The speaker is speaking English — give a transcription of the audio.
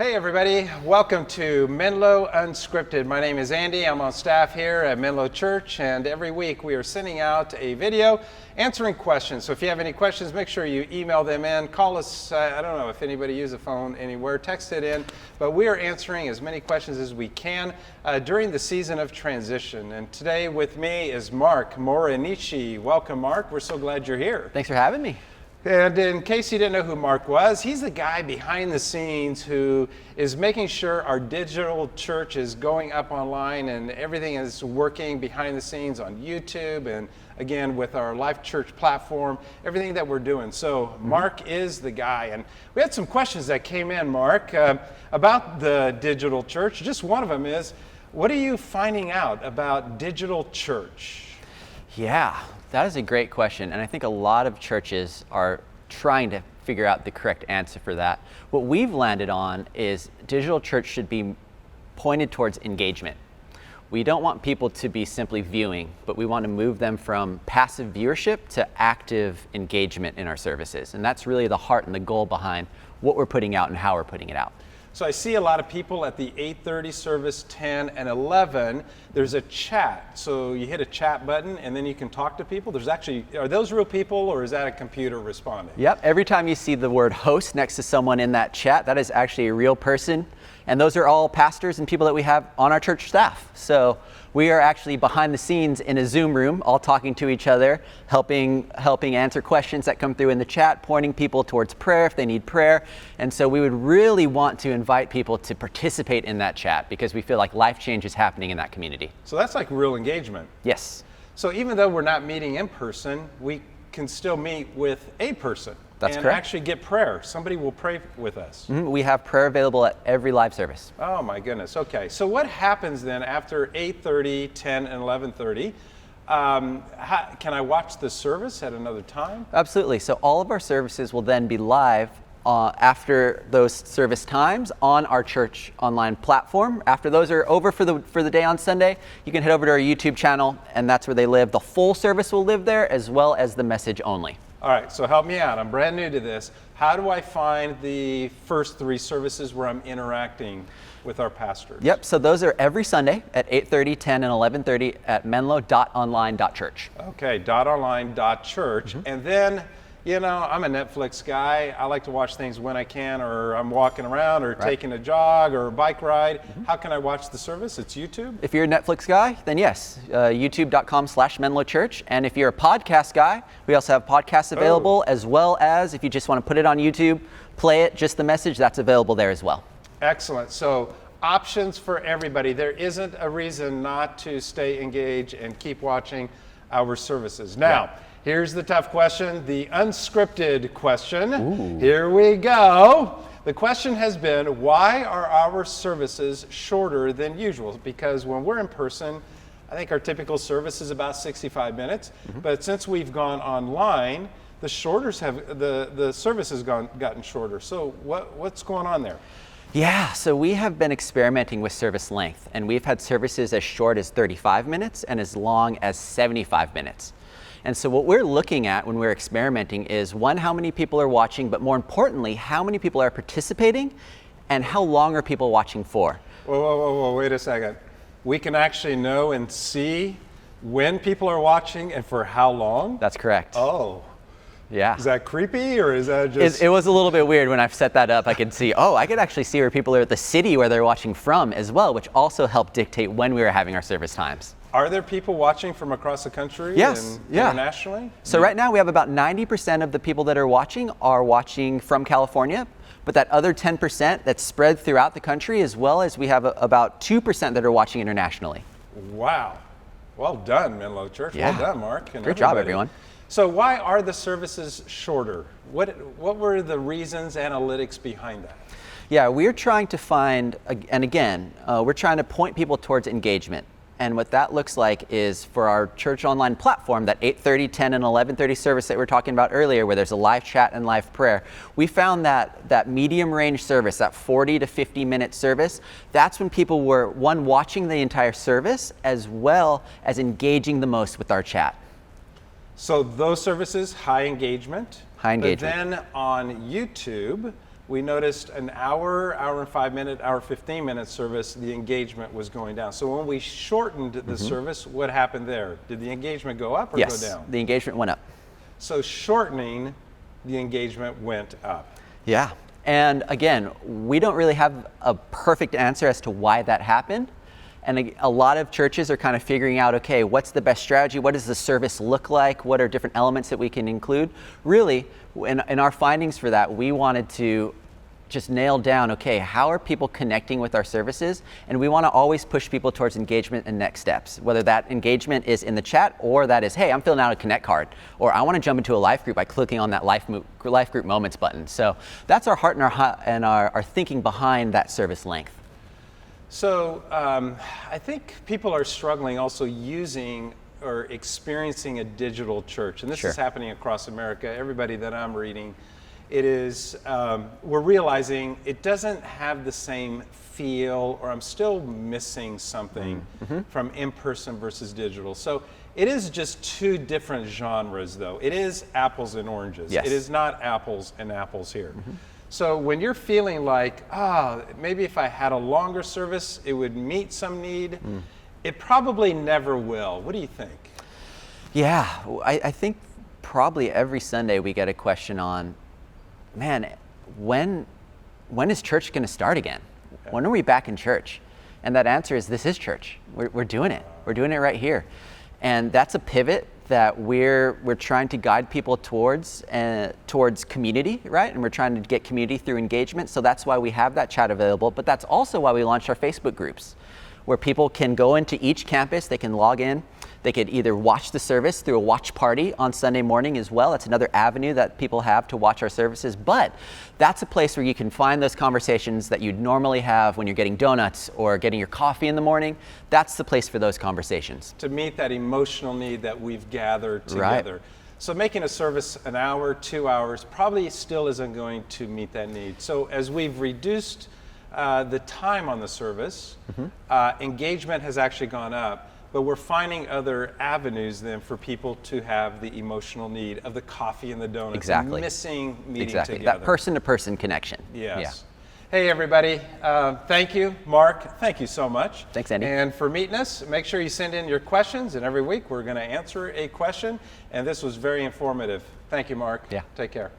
Hey everybody, welcome to Menlo Unscripted. My name is Andy, I'm on staff here at Menlo Church, and every week we are sending out a video answering questions. So if you have any questions, make sure you email them in, call us, I don't know if anybody uses a phone anywhere, text it in, but we are answering as many questions as we can during the season of transition. And today with me is Mark Morinishi. Welcome Mark, we're so glad you're here. Thanks for having me. And in case you didn't know who Mark was, he's the guy behind the scenes who is making sure our digital church is going up online and everything is working behind the scenes on YouTube and again with our Life Church platform, everything that we're doing. So Mark is the guy. And we had some questions that came in, Mark, about the digital church. Just one of them is, what are you finding out about digital church? Yeah, that is a great question, and I think a lot of churches are trying to figure out the correct answer for that. What we've landed on is digital church should be pointed towards engagement. We don't want people to be simply viewing, but we want to move them from passive viewership to active engagement in our services, and that's really the heart and the goal behind what we're putting out and how we're putting it out. So I see a lot of people at the 8:30 service, 10 and 11. There's a chat. So you hit a chat button and then you can talk to people. There's actually, are those real people or is that a computer responding? Yep, every time you see the word host next to someone in that chat, that is actually a real person. And those are all pastors and people that we have on our church staff. So we are actually behind the scenes in a Zoom room, all talking to each other, helping answer questions that come through in the chat, pointing people towards prayer if they need prayer. And so we would really want to invite people to participate in that chat because we feel like life change is happening in that community. So that's like real engagement. Yes. So even though we're not meeting in person, we can still meet with a person. That's and correct. Actually get prayer. Somebody will pray with us. We have prayer available at every live service. Oh my goodness. Okay. So what happens then after 8:30, 10, and 11:30? Can I watch the service at another time? Absolutely. So all of our services will then be live after those service times on our church online platform. After those are over for the day on Sunday, you can head over to our YouTube channel, and that's where they live. The full service will live there as well as the message only. All right, so help me out. I'm brand new to this. How do I find the first three services where I'm interacting with our pastors? Yep, so those are every Sunday at 8:30, 10, and 11:30 at menlo.online.church. Okay, .online.church. And then, you know, I'm a Netflix guy. I like to watch things when I can, or I'm walking around, or taking a jog, or a bike ride. How can I watch the service? It's YouTube? If you're a Netflix guy, then yes, youtube.com/Menlo Church. And if you're a podcast guy, we also have podcasts available, as well as if you just want to put it on YouTube, play it, just the message, that's available there as well. Excellent. So options for everybody. There isn't a reason not to stay engaged and keep watching our services. Now, here's the tough question, the unscripted question. Ooh. Here we go. The question has been, why are our services shorter than usual? Because when we're in person, I think our typical service is about 65 minutes. But since we've gone online, the service has gotten shorter. So what's going on there? Yeah, so we have been experimenting with service length, and we've had services as short as 35 minutes and as long as 75 minutes. And so what we're looking at when we're experimenting is, one, how many people are watching, but more importantly, how many people are participating and how long are people watching for? Whoa, wait a second. We can actually know and see when people are watching and for how long? That's correct. Oh. Yeah. Is that creepy or is that just... It was a little bit weird when I've set that up. I could see, I could actually see where people are at the city where they're watching from as well, which also helped dictate when we were having our service times. Are there people watching from across the country? Yes. And internationally? So right now we have about 90% of the people that are watching from California, but that other 10% that's spread throughout the country, as well as we have about 2% that are watching internationally. Wow. Well done, Menlo Church. Yeah. Well done, Mark. And Great job, everyone. So why are the services shorter? What were the reasons, analytics behind that? Yeah, we're trying to find, and again, we're trying to point people towards engagement. And what that looks like is for our church online platform, that 8:30, 10, and 11:30 service that we were talking about earlier, where there's a live chat and live prayer, we found that medium range service, that 40 to 50 minute service, that's when people were, one, watching the entire service, as well as engaging the most with our chat. So those services, high engagement. High engagement. But then on YouTube, we noticed an hour, hour and 5 minute, hour 15 minute service, the engagement was going down. So when we shortened the service, what happened there? Did the engagement go up or go down? The engagement went up. So shortening, the engagement went up. Yeah. And again, we don't really have a perfect answer as to why that happened. And a lot of churches are kind of figuring out, okay, what's the best strategy? What does the service look like? What are different elements that we can include? Really, in our findings for that, we wanted to just nail down, okay, how are people connecting with our services? And we want to always push people towards engagement and next steps, whether that engagement is in the chat or that is, hey, I'm filling out a Connect card, or I want to jump into a life group by clicking on that life group moments button. So that's our heart and our thinking behind that service length. So I think people are struggling also using or experiencing a digital church. And this is happening across America. Everybody that I'm reading, it is, we're realizing it doesn't have the same feel, or I'm still missing something from in-person versus digital. So it is just two different genres though. It is apples and oranges. Yes. It is not apples and apples here. So when you're feeling like, maybe if I had a longer service, it would meet some need, it probably never will. What do you think? Yeah, I think probably every Sunday we get a question on, man, when is church going to start again? When are we back in church? And that answer is, this is church. We're doing it. We're doing it right here. And that's a pivot that we're trying to guide people towards community, right? And we're trying to get community through engagement. So that's why we have that chat available. But that's also why we launched our Facebook groups, where people can go into each campus, they can log in, they could either watch the service through a watch party on Sunday morning as well. That's another avenue that people have to watch our services. But that's a place where you can find those conversations that you'd normally have when you're getting donuts or getting your coffee in the morning. That's the place for those conversations. To meet that emotional need that we've gathered together. Right. So making a service an hour, 2 hours, probably still isn't going to meet that need. So as we've reduced the time on the service, engagement has actually gone up. But we're finding other avenues then for people to have the emotional need of the coffee and the donuts. Exactly. Missing meeting exactly. together. That person-to-person connection. Yes. Yeah. Hey everybody, thank you. Mark, thank you so much. Thanks, Andy. And for meeting us, make sure you send in your questions, and every week we're going to answer a question. And this was very informative. Thank you, Mark. Yeah. Take care.